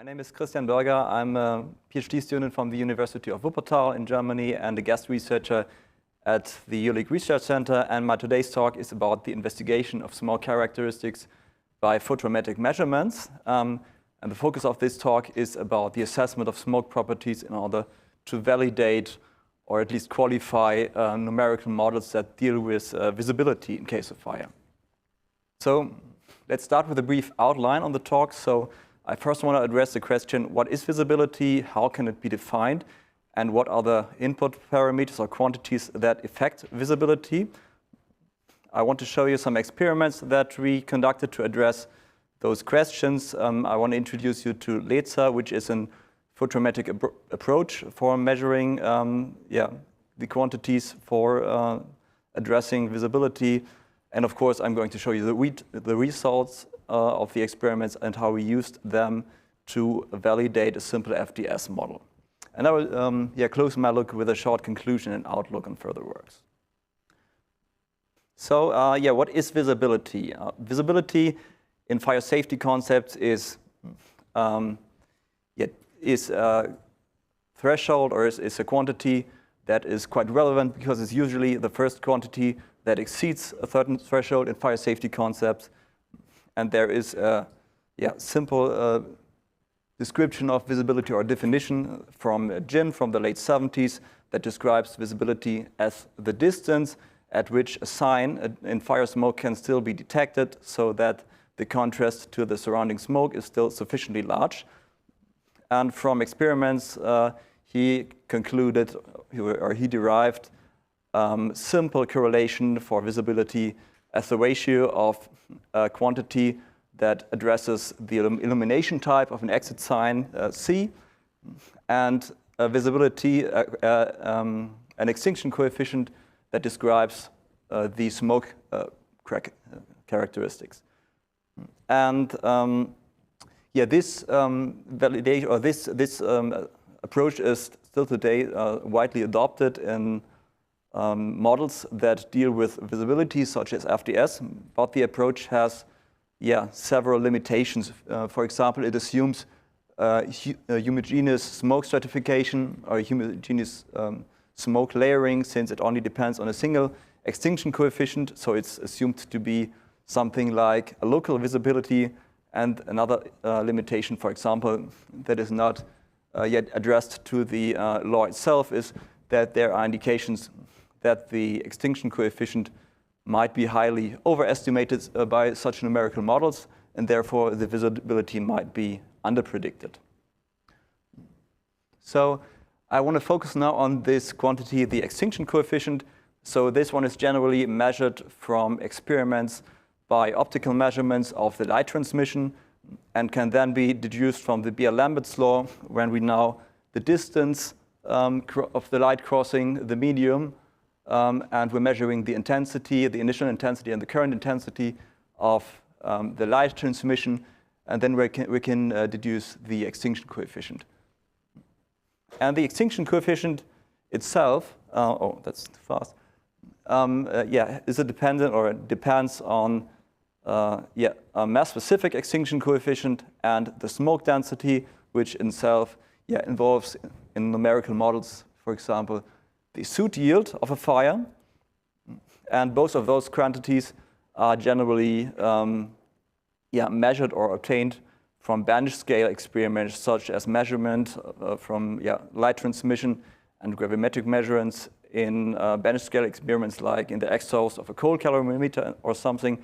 My name is Kristian Börger. I'm a PhD student from the University of Wuppertal in Germany and a guest researcher at the Jülich Research Center. And my today's talk is about the investigation of small characteristics by photometric measurements. And the focus of this talk is about the assessment of smoke properties in order to validate or at least qualify numerical models that deal with visibility in case of fire. So let's start with a brief outline on the talk. So I first want to address the question, what is visibility, how can it be defined, and what are the input parameters or quantities that affect visibility. I want to show you some experiments that we conducted to address those questions. I want to introduce you to LEZA, which is a photometric approach for measuring the quantities for addressing visibility. And of course, I'm going to show you the results of the experiments and how we used them to validate a simple FDS model. And I will close my look with a short conclusion and outlook on further works. So what is visibility? Visibility in fire safety concepts is a threshold, or is a quantity that is quite relevant because it's usually the first quantity that exceeds a certain threshold in fire safety concepts. And there is a simple description of visibility or definition from Jin from the late 70s that describes visibility as the distance at which a sign in fire smoke can still be detected so that the contrast to the surrounding smoke is still sufficiently large. And from experiments, he concluded, or he derived simple correlation for visibility as the ratio of a quantity that addresses the illumination type of an exit sign, C, and a visibility, an extinction coefficient that describes the smoke characteristics. And this validation, or this approach is still today widely adopted in models that deal with visibility, such as FDS, but the approach has several limitations. For example, it assumes homogeneous smoke stratification or homogeneous smoke layering, since it only depends on a single extinction coefficient. So it's assumed to be something like a local visibility. And another limitation, for example, that is not yet addressed to the law itself, is that there are indications that the extinction coefficient might be highly overestimated by such numerical models, and therefore the visibility might be underpredicted. So I want to focus now on this quantity, the extinction coefficient. So this one is generally measured from experiments by optical measurements of the light transmission and can then be deduced from the Beer-Lambert's law when we know the distance of the light crossing the medium, and we're measuring the intensity, the initial intensity and the current intensity of the light transmission, and then we can deduce the extinction coefficient. And the extinction coefficient itself, that's too fast, is a dependent, or it depends on a mass-specific extinction coefficient and the smoke density, which in itself involves in numerical models, for example, the soot yield of a fire. And both of those quantities are generally measured or obtained from bench scale experiments, such as measurement from light transmission and gravimetric measurements in bench scale experiments, like in the aerosols of a cold calorimeter or something.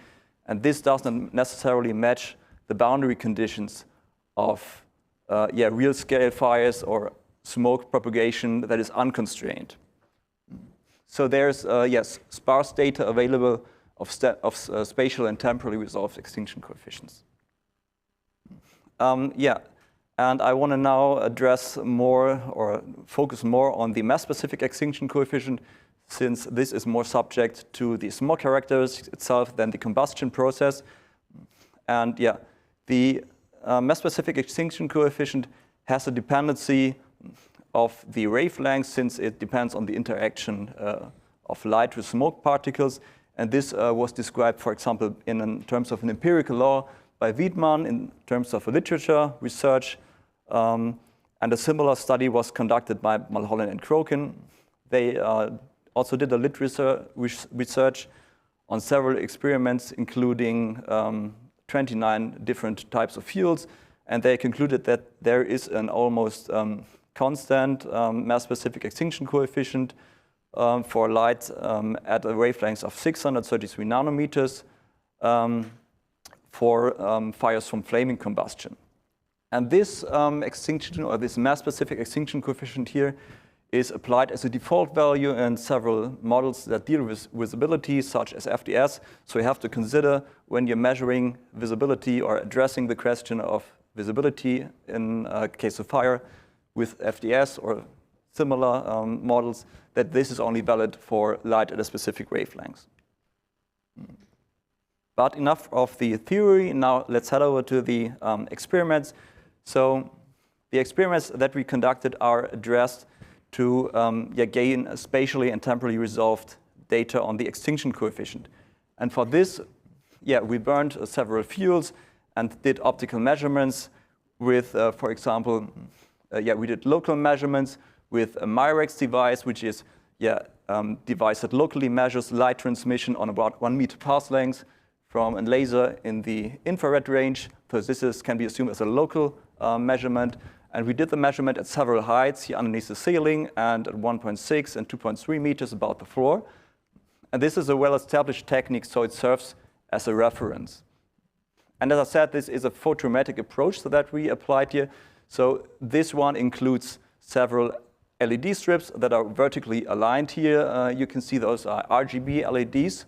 And this doesn't necessarily match the boundary conditions of real scale fires or smoke propagation that is unconstrained. So there's sparse data available of spatial and temporally resolved extinction coefficients. And I want to now address more, or focus more on the mass-specific extinction coefficient, since this is more subject to the smoke characteristics itself than the combustion process. And the mass-specific extinction coefficient has a dependency of the wavelength, since it depends on the interaction of light with smoke particles. And this was described, for example, in terms of an empirical law by Wiedmann, in terms of a literature research And a similar study was conducted by Mulholland and Crokin. They also did a lit research on several experiments, including 29 different types of fuels, and they concluded that there is an almost constant mass-specific extinction coefficient for light at a wavelength of 633 nanometers for fires from flaming combustion. And this extinction, or this mass-specific extinction coefficient here, is applied as a default value in several models that deal with visibility, such as FDS. So you have to consider when you're measuring visibility or addressing the question of visibility in case of fire with FDS or similar models, that this is only valid for light at a specific wavelength. But enough of the theory. Now let's head over to the experiments. So the experiments that we conducted are addressed to gain spatially and temporally resolved data on the extinction coefficient. And for this, we burned several fuels and did optical measurements with, for example, we did local measurements with a Myrex device, which is device that locally measures light transmission on about 1 meter path length from a laser in the infrared range. So this can be assumed as a local measurement. And we did the measurement at several heights here underneath the ceiling and at 1.6 and 2.3 meters above the floor. And this is a well-established technique, so it serves as a reference. And as I said, this is a photometric approach that we applied here. So this one includes several LED strips that are vertically aligned here. You can see those are RGB LEDs.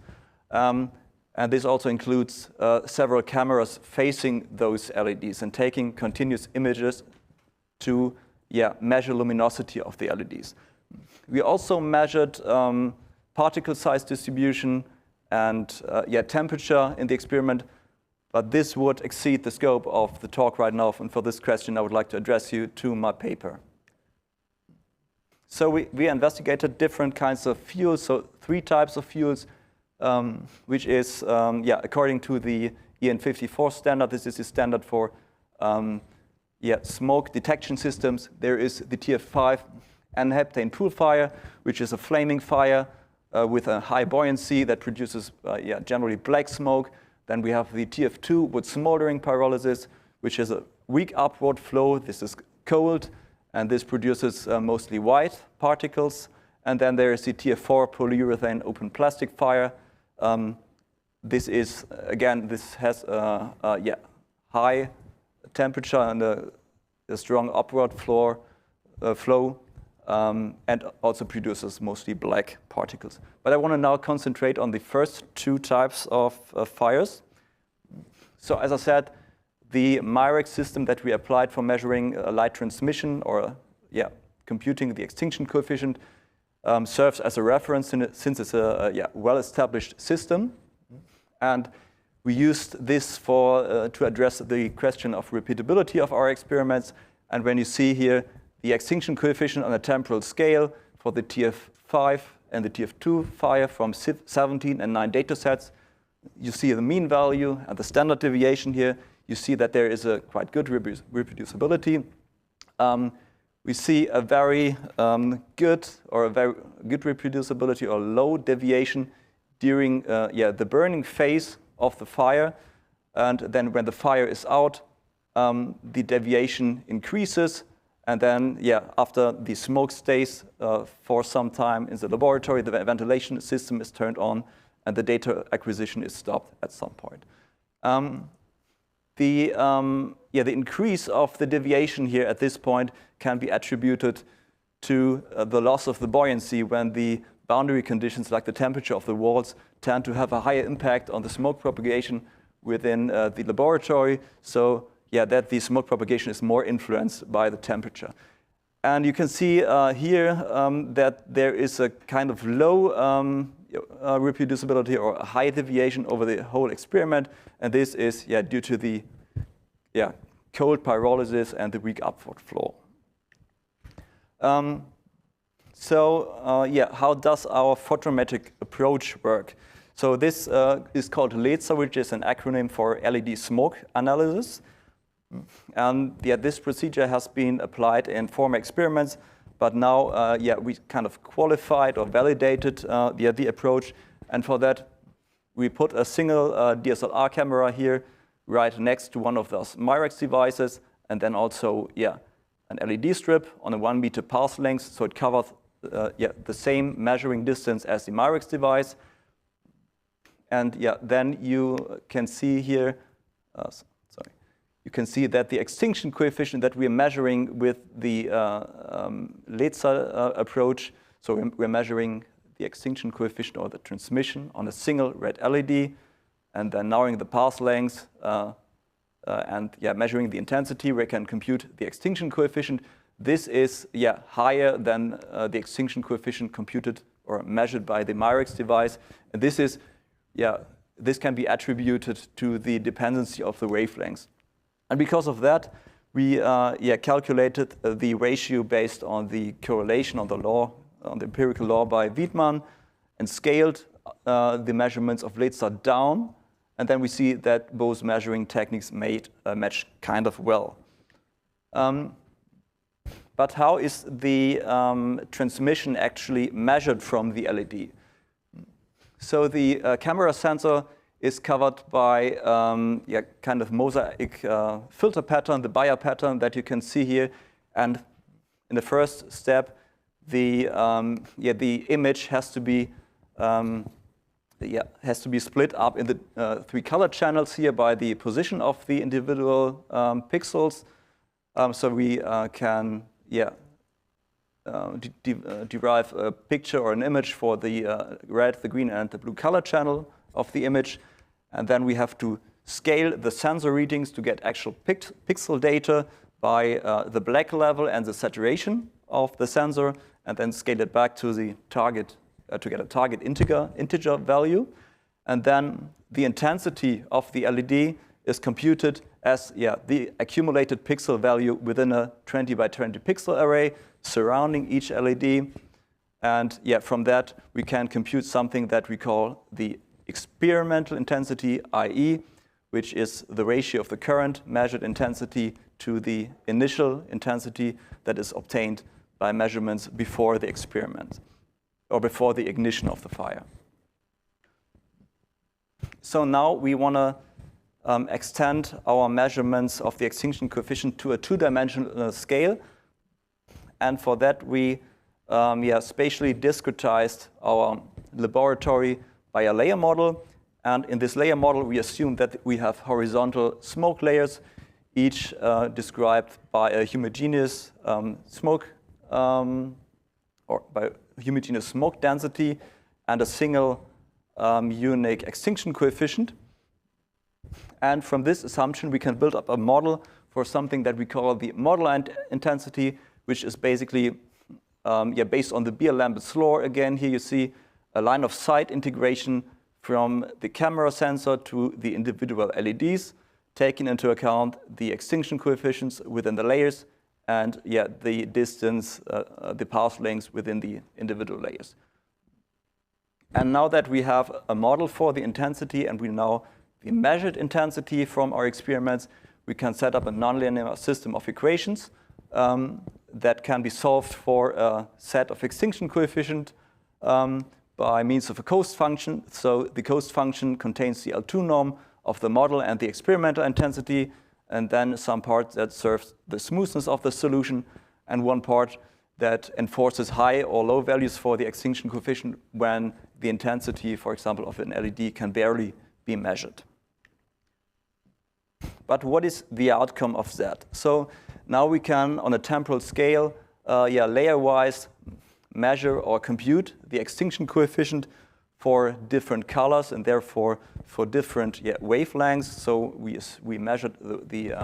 And this also includes several cameras facing those LEDs and taking continuous images to measure luminosity of the LEDs. We also measured particle size distribution and temperature in the experiment, but this would exceed the scope of the talk right now. And for this question, I would like to address you to my paper. So we investigated different kinds of fuels, so 3 types of fuels, which is, according to the EN54 standard. This is the standard for smoke detection systems. There is the TF5 n-heptane pool fire, which is a flaming fire with a high buoyancy that produces generally black smoke. Then we have the TF2 with smoldering pyrolysis, which is a weak upward flow. This is cold, and this produces mostly white particles. And then there is the TF4 polyurethane open plastic fire. This is, again, this has a high temperature and a strong upward flow, and also produces mostly black particles. But I want to now concentrate on the first 2 types of fires. So as I said, the Myrex system that we applied for measuring light transmission or computing the extinction coefficient serves as a reference since it's a well-established system. And we used this to address the question of repeatability of our experiments. And when you see here the extinction coefficient on a temporal scale for the TF5 and the TF2 fire from 17 and 9 datasets, you see the mean value and the standard deviation here. You see that there is a quite good reproducibility. We see a very good reproducibility or low deviation during the burning phase of the fire. And then when the fire is out, the deviation increases. And then, after the smoke stays for some time in the laboratory, the ventilation system is turned on and the data acquisition is stopped at some point. The increase of the deviation here at this point can be attributed to the loss of the buoyancy when the boundary conditions, like the temperature of the walls, tend to have a higher impact on the smoke propagation within the laboratory. So that the smoke propagation is more influenced by the temperature. And you can see here that there is a kind of low reproducibility or a high deviation over the whole experiment. And this is due to the cold pyrolysis and the weak upward flow. How does our photometric approach work? So this is called LEDSA, which is an acronym for LED smoke analysis. And yeah, this procedure has been applied in former experiments, but now we kind of qualified or validated the approach. And for that, we put a single DSLR camera here right next to one of those Myrex devices, and then also an LED strip on a 1 meter path length, so it covers the same measuring distance as the Myrex device. And then you can see here, you can see that the extinction coefficient that we're measuring with the laser approach, so we're measuring the extinction coefficient or the transmission on a single red LED, and then narrowing the path length and measuring the intensity, we can compute the extinction coefficient. This is higher than the extinction coefficient computed or measured by the Myrex device. And this is this can be attributed to the dependency of the wavelengths. And because of that, we calculated the ratio based on the correlation on the law, on the empirical law by Wiedmann, and scaled the measurements of laser down. And then we see that both measuring techniques match kind of well. But how is the transmission actually measured from the LED? So the camera sensor is covered by kind of mosaic filter pattern, the Bayer pattern that you can see here. And in the first step, the image has to be split up in the 3 color channels here by the position of the individual pixels. So we can derive a picture or an image for the red, the green, and the blue color channel of the image. And then we have to scale the sensor readings to get actual pixel data by the black level and the saturation of the sensor, and then scale it back to the target to get a target integer value. And then the intensity of the LED is computed as the accumulated pixel value within a 20 by 20 pixel array surrounding each LED. And from that, we can compute something that we call the experimental intensity, IE, which is the ratio of the current measured intensity to the initial intensity that is obtained by measurements before the experiment or before the ignition of the fire. So now we want to extend our measurements of the extinction coefficient to a 2-dimensional scale. And for that, we spatially discretized our laboratory by a layer model. And in this layer model, we assume that we have horizontal smoke layers, each described by a homogeneous smoke or by homogeneous smoke density and a single unique extinction coefficient. And from this assumption, we can build up a model for something that we call the model intensity, which is basically based on the Beer-Lambert law. Again, here you see a line of sight integration from the camera sensor to the individual LEDs, taking into account the extinction coefficients within the layers and the distance, the path lengths within the individual layers. And now that we have a model for the intensity and we know the measured intensity from our experiments, we can set up a nonlinear system of equations that can be solved for a set of extinction coefficient by means of a coast function. So the coast function contains the L2 norm of the model and the experimental intensity, and then some part that serves the smoothness of the solution, and one part that enforces high or low values for the extinction coefficient when the intensity, for example, of an LED can barely be measured. But what is the outcome of that? So now we can, on a temporal scale, layer-wise measure or compute the extinction coefficient for different colors and therefore for different wavelengths. So we measured the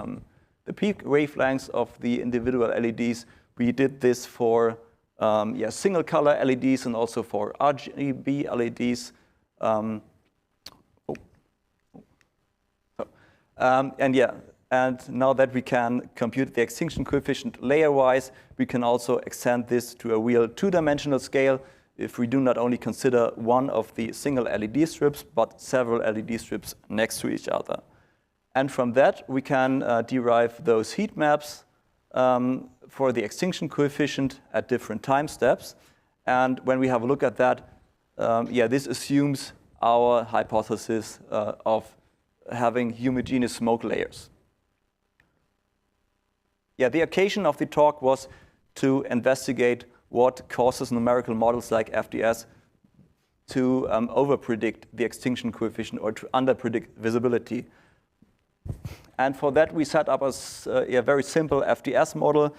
peak wavelengths of the individual LEDs. We did this for single color LEDs and also for RGB LEDs. And now that we can compute the extinction coefficient layer-wise, we can also extend this to a real 2-dimensional scale if we do not only consider one of the single LED strips, but several LED strips next to each other. And from that, we can derive those heat maps for the extinction coefficient at different time steps. And when we have a look at that, this assumes our hypothesis of having homogeneous smoke layers. The occasion of the talk was to investigate what causes numerical models like FDS to overpredict the extinction coefficient or to underpredict visibility. And for that, we set up a very simple FDS model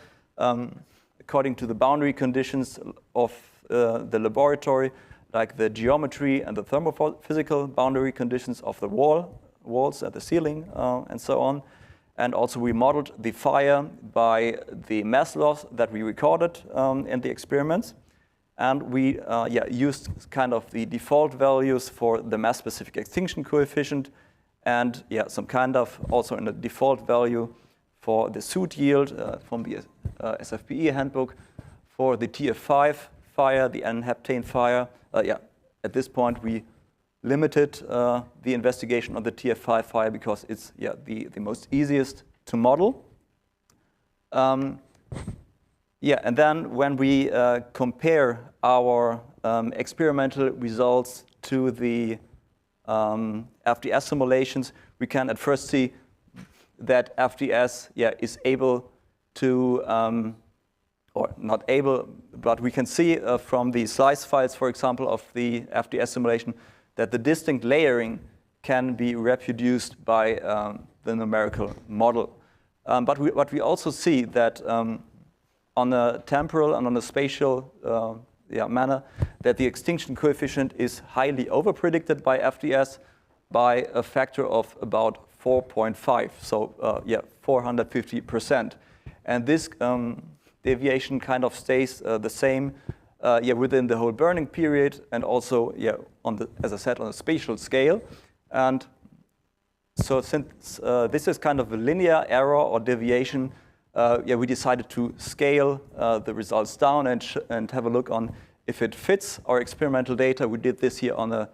according to the boundary conditions of the laboratory, like the geometry and the thermophysical boundary conditions of the walls and the ceiling, and so on. And also we modeled the fire by the mass loss that we recorded in the experiments. And we used kind of the default values for the mass-specific extinction coefficient, and some kind of also in a default value for the soot yield from the SFPE handbook, for the TF5 fire, the n-heptane fire. At this point, we limited the investigation on the TF5 fire because it's the most easiest to model. And then when we compare our experimental results to the FDS simulations, we can at first see that FDS is able to, or not able, but we can see from the slice files, for example, of the FDS simulation, that the distinct layering can be reproduced by the numerical model. But what we also see that on a temporal and on a spatial manner, that the extinction coefficient is highly overpredicted by FDS by a factor of about 4.5, so 450%. And this deviation kind of stays the same within the whole burning period, and also on the, as I said, on a spatial scale. And so since this is kind of a linear error or deviation, we decided to scale the results down and have a look on if it fits our experimental data. We did this here on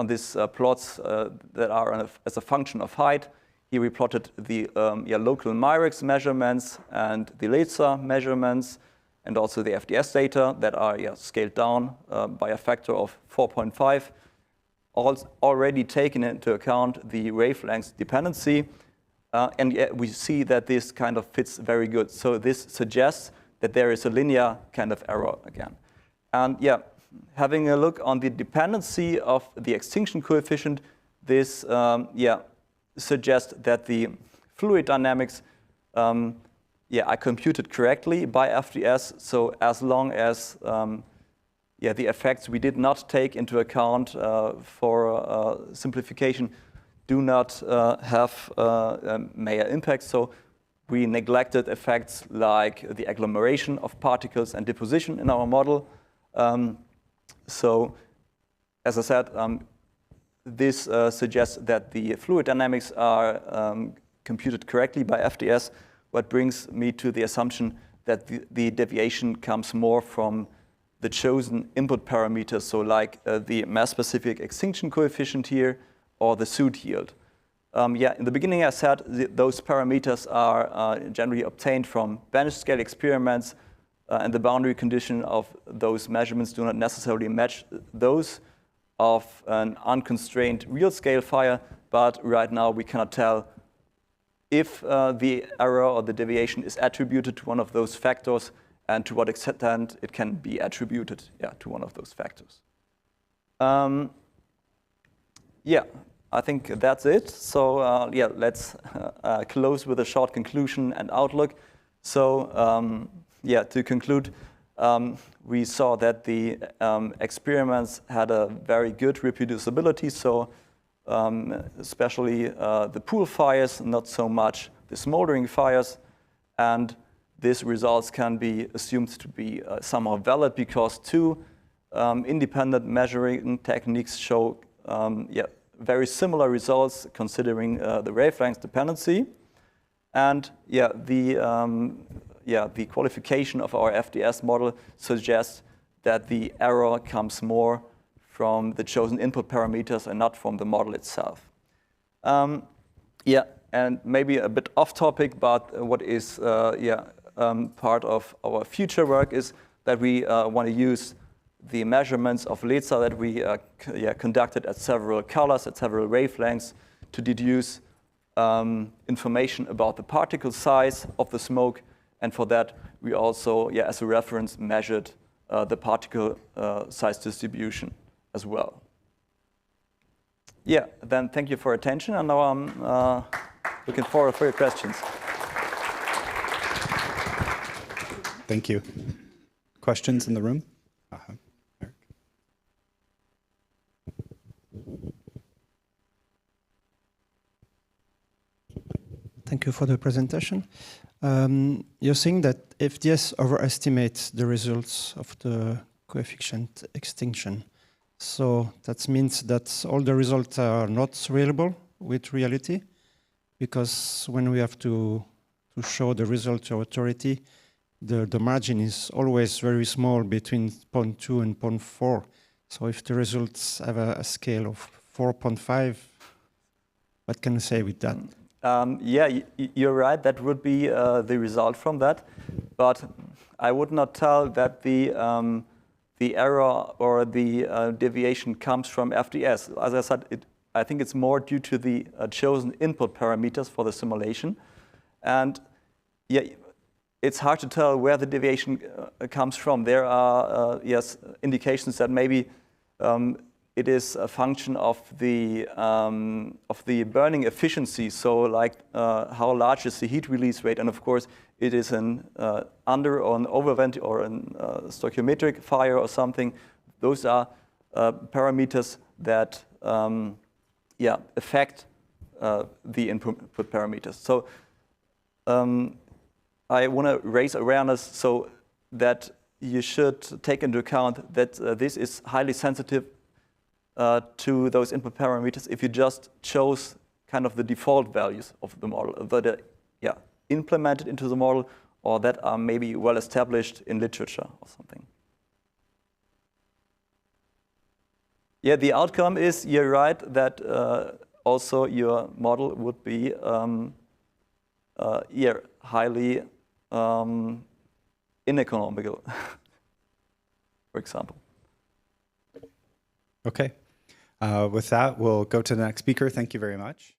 these plots that are as a function of height. Here we plotted the local Myrex measurements and the LESA measurements, and also the FDS data that are scaled down by a factor of 4.5, already taken into account the wavelengths dependency. And we see that this kind of fits very good. So this suggests that there is a linear kind of error again. And having a look on the dependency of the extinction coefficient, this suggests that the fluid dynamics are computed correctly by FDS. So as long as the effects we did not take into account for simplification do not have major impacts. So we neglected effects like the agglomeration of particles and deposition in our model. So as I said, this suggests that the fluid dynamics are computed correctly by FDS, what brings me to the assumption that the deviation comes more from the chosen input parameters, so like the mass-specific extinction coefficient here, or the soot yield. In the beginning I said those parameters are generally obtained from bench scale experiments, and the boundary condition of those measurements do not necessarily match those of an unconstrained real scale fire, but right now we cannot tell if the error or the deviation is attributed to one of those factors and to what extent it can be attributed to one of those factors. I think that's it. So let's close with a short conclusion and outlook. So to conclude, we saw that the experiments had a very good reproducibility. So especially the pool fires, not so much the smoldering fires, and these results can be assumed to be somehow valid because two independent measuring techniques show very similar results considering the wavelength dependency. And the qualification of our FDS model suggests that the error comes more from the chosen input parameters and not from the model itself. And maybe a bit off topic, but what is part of our future work is that we want to use the measurements of laser that we conducted at several colors, at several wavelengths, to deduce information about the particle size of the smoke. And for that, we also, as a reference, measured the particle size distribution as well. Yeah, then thank you for your attention. And now I'm looking forward for your questions. Thank you. Questions in the room? Eric. Thank you for the presentation. You're saying that FDS overestimates the results of the coefficient extinction. So that means that all the results are not reliable with reality, because when we have to show the result to authority, the margin is always very small between 0.2 and 0.4. So if the results have a scale of 4.5, what can you say with that? You're right. That would be the result from that. But I would not tell that the error or the deviation comes from FDS. As I said, I think it's more due to the chosen input parameters for the simulation. And it's hard to tell where the deviation comes from. There are, indications that maybe it is a function of the burning efficiency. So, like how large is the heat release rate, and of course, it is an under or an overvent or a stoichiometric fire or something. Those are parameters that affect the input parameters. So. I want to raise awareness so that you should take into account that this is highly sensitive to those input parameters if you just chose kind of the default values of the model that are implemented into the model or that are maybe well established in literature or something. Yeah, the outcome is, you're right, that also your model would be highly ineconomical, for example. Okay. With that, we'll go to the next speaker. Thank you very much.